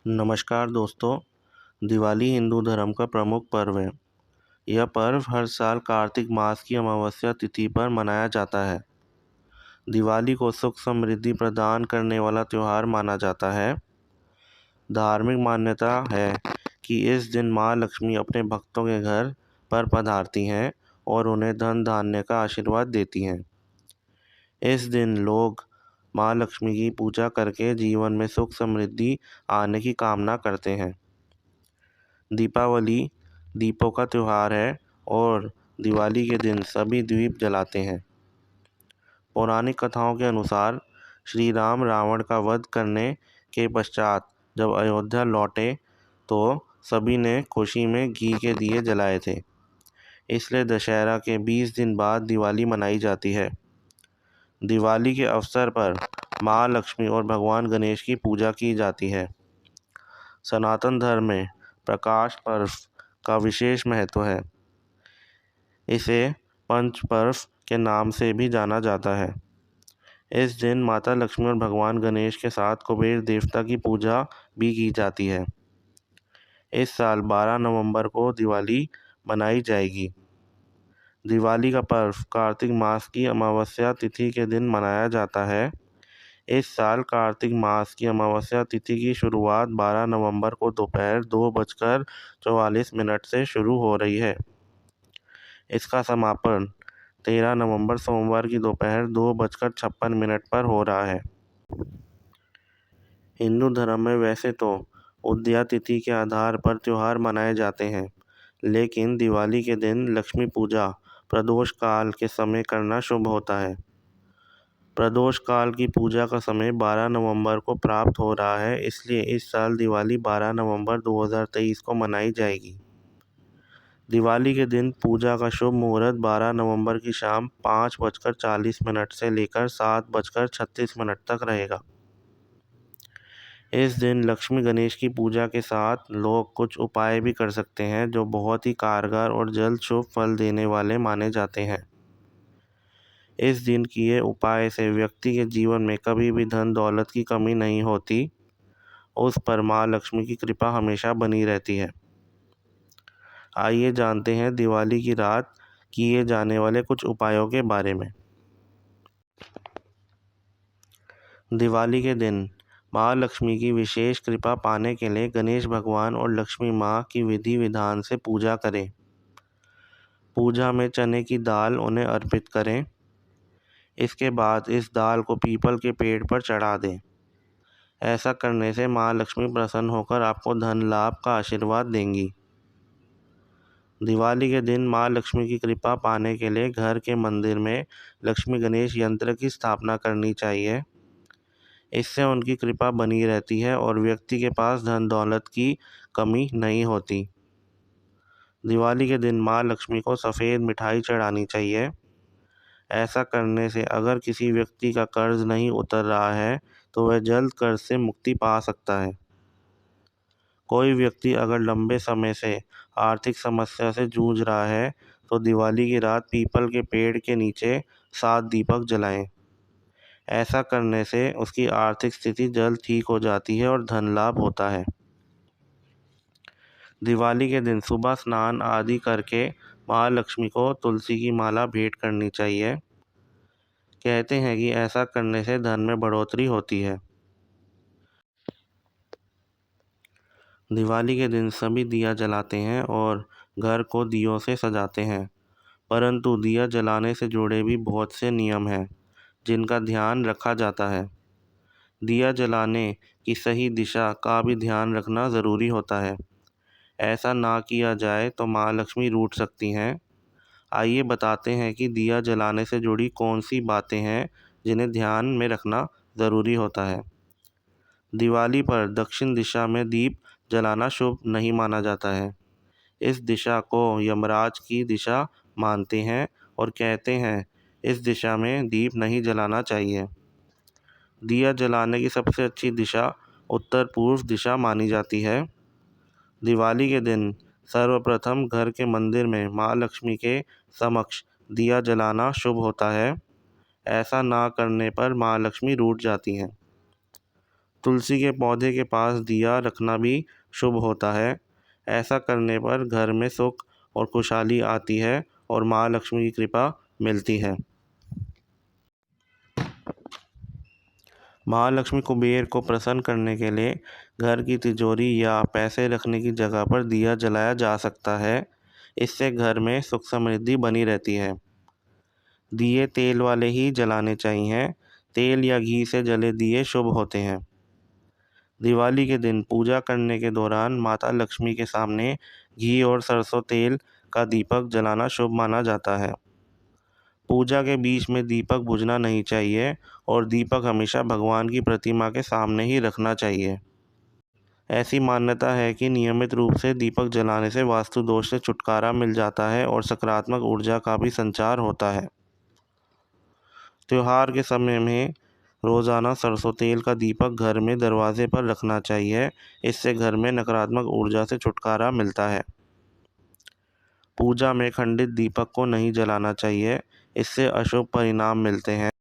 नमस्कार दोस्तों। दिवाली हिंदू धर्म का प्रमुख पर्व है। यह पर्व हर साल कार्तिक मास की अमावस्या तिथि पर मनाया जाता है। दिवाली को सुख समृद्धि प्रदान करने वाला त्यौहार माना जाता है। धार्मिक मान्यता है कि इस दिन माँ लक्ष्मी अपने भक्तों के घर पर पधारती हैं और उन्हें धन धान्य का आशीर्वाद देती हैं। इस दिन लोग माँ लक्ष्मी की पूजा करके जीवन में सुख समृद्धि आने की कामना करते हैं। दीपावली दीपों का त्यौहार है और दिवाली के दिन सभी दीप जलाते हैं। पौराणिक कथाओं के अनुसार श्री राम रावण का वध करने के पश्चात जब अयोध्या लौटे तो सभी ने खुशी में घी के दिए जलाए थे। इसलिए दशहरा के 20 दिन बाद दिवाली मनाई जाती है। दिवाली के अवसर पर माँ लक्ष्मी और भगवान गणेश की पूजा की जाती है। सनातन धर्म में प्रकाश पर्व का विशेष महत्व है। इसे पंच पर्व के नाम से भी जाना जाता है। इस दिन माता लक्ष्मी और भगवान गणेश के साथ कुबेर देवता की पूजा भी की जाती है। इस साल 12 नवंबर को दिवाली मनाई जाएगी। दिवाली का पर्व कार्तिक मास की अमावस्या तिथि के दिन मनाया जाता है। इस साल कार्तिक मास की अमावस्या तिथि की शुरुआत 12 नवंबर को दोपहर 2:44 से शुरू हो रही है। इसका समापन 13 नवंबर सोमवार की दोपहर 2:56 पर हो रहा है। हिंदू धर्म में वैसे तो उदया तिथि के आधार पर त्यौहार मनाए जाते हैं, लेकिन दिवाली के दिन लक्ष्मी पूजा प्रदोष काल के समय करना शुभ होता है। प्रदोष काल की पूजा का समय 12 नवंबर को प्राप्त हो रहा है, इसलिए इस साल दिवाली 12 नवंबर 2023 को मनाई जाएगी। दिवाली के दिन पूजा का शुभ मुहूर्त 12 नवंबर की शाम 5:40 से लेकर 7:36 तक रहेगा। इस दिन लक्ष्मी गणेश की पूजा के साथ लोग कुछ उपाय भी कर सकते हैं जो बहुत ही कारगर और जल्द शुभ फल देने वाले माने जाते हैं। इस दिन किए उपाय से व्यक्ति के जीवन में कभी भी धन दौलत की कमी नहीं होती। उस पर माँ लक्ष्मी की कृपा हमेशा बनी रहती है। आइए जानते हैं दिवाली की रात किए जाने वाले कुछ उपायों के बारे में। दिवाली के दिन माँ लक्ष्मी की विशेष कृपा पाने के लिए गणेश भगवान और लक्ष्मी माँ की विधि विधान से पूजा करें। पूजा में चने की दाल उन्हें अर्पित करें। इसके बाद इस दाल को पीपल के पेड़ पर चढ़ा दें। ऐसा करने से माँ लक्ष्मी प्रसन्न होकर आपको धन लाभ का आशीर्वाद देंगी। दिवाली के दिन माँ लक्ष्मी की कृपा पाने के लिए घर के मंदिर में लक्ष्मी गणेश यंत्र की स्थापना करनी चाहिए। इससे उनकी कृपा बनी रहती है और व्यक्ति के पास धन दौलत की कमी नहीं होती। दिवाली के दिन माँ लक्ष्मी को सफ़ेद मिठाई चढ़ानी चाहिए। ऐसा करने से अगर किसी व्यक्ति का कर्ज नहीं उतर रहा है तो वह जल्द कर्ज से मुक्ति पा सकता है। कोई व्यक्ति अगर लंबे समय से आर्थिक समस्या से जूझ रहा है तो दिवाली की रात पीपल के पेड़ के नीचे 7 दीपक जलाएं। ऐसा करने से उसकी आर्थिक स्थिति जल्द ठीक हो जाती है और धन लाभ होता है। दिवाली के दिन सुबह स्नान आदि करके माँ लक्ष्मी को तुलसी की माला भेंट करनी चाहिए। कहते हैं कि ऐसा करने से धन में बढ़ोतरी होती है। दिवाली के दिन सभी दिया जलाते हैं और घर को दियों से सजाते हैं, परंतु दिया जलाने से जुड़े भी बहुत से नियम हैं जिनका ध्यान रखा जाता है। दिया जलाने की सही दिशा का भी ध्यान रखना ज़रूरी होता है। ऐसा ना किया जाए तो माँ लक्ष्मी रूठ सकती हैं। आइए बताते हैं कि दिया जलाने से जुड़ी कौन सी बातें हैं जिन्हें ध्यान में रखना ज़रूरी होता है। दिवाली पर दक्षिण दिशा में दीप जलाना शुभ नहीं माना जाता है। इस दिशा को यमराज की दिशा मानते हैं और कहते हैं इस दिशा में दीप नहीं जलाना चाहिए। दिया जलाने की सबसे अच्छी दिशा उत्तर पूर्व दिशा मानी जाती है। दिवाली के दिन सर्वप्रथम घर के मंदिर में माँ लक्ष्मी के समक्ष दिया जलाना शुभ होता है। ऐसा ना करने पर माँ लक्ष्मी रूठ जाती हैं। तुलसी के पौधे के पास दिया रखना भी शुभ होता है। ऐसा करने पर घर में सुख और खुशहाली आती है और माँ लक्ष्मी की कृपा मिलती है। महालक्ष्मी कुबेर को प्रसन्न करने के लिए घर की तिजोरी या पैसे रखने की जगह पर दिया जलाया जा सकता है। इससे घर में सुख समृद्धि बनी रहती है। दिए तेल वाले ही जलाने चाहिए। तेल या घी से जले दिए शुभ होते हैं। दिवाली के दिन पूजा करने के दौरान माता लक्ष्मी के सामने घी और सरसों तेल का दीपक जलाना शुभ माना जाता है। पूजा के बीच में दीपक बुझना नहीं चाहिए और दीपक हमेशा भगवान की प्रतिमा के सामने ही रखना चाहिए। ऐसी मान्यता है कि नियमित रूप से दीपक जलाने से वास्तु दोष से छुटकारा मिल जाता है और सकारात्मक ऊर्जा का भी संचार होता है। त्योहार के समय में रोज़ाना सरसों तेल का दीपक घर में दरवाजे पर रखना चाहिए। इससे घर में नकारात्मक ऊर्जा से छुटकारा मिलता है। पूजा में खंडित दीपक को नहीं जलाना चाहिए। इससे अशुभ परिणाम मिलते हैं।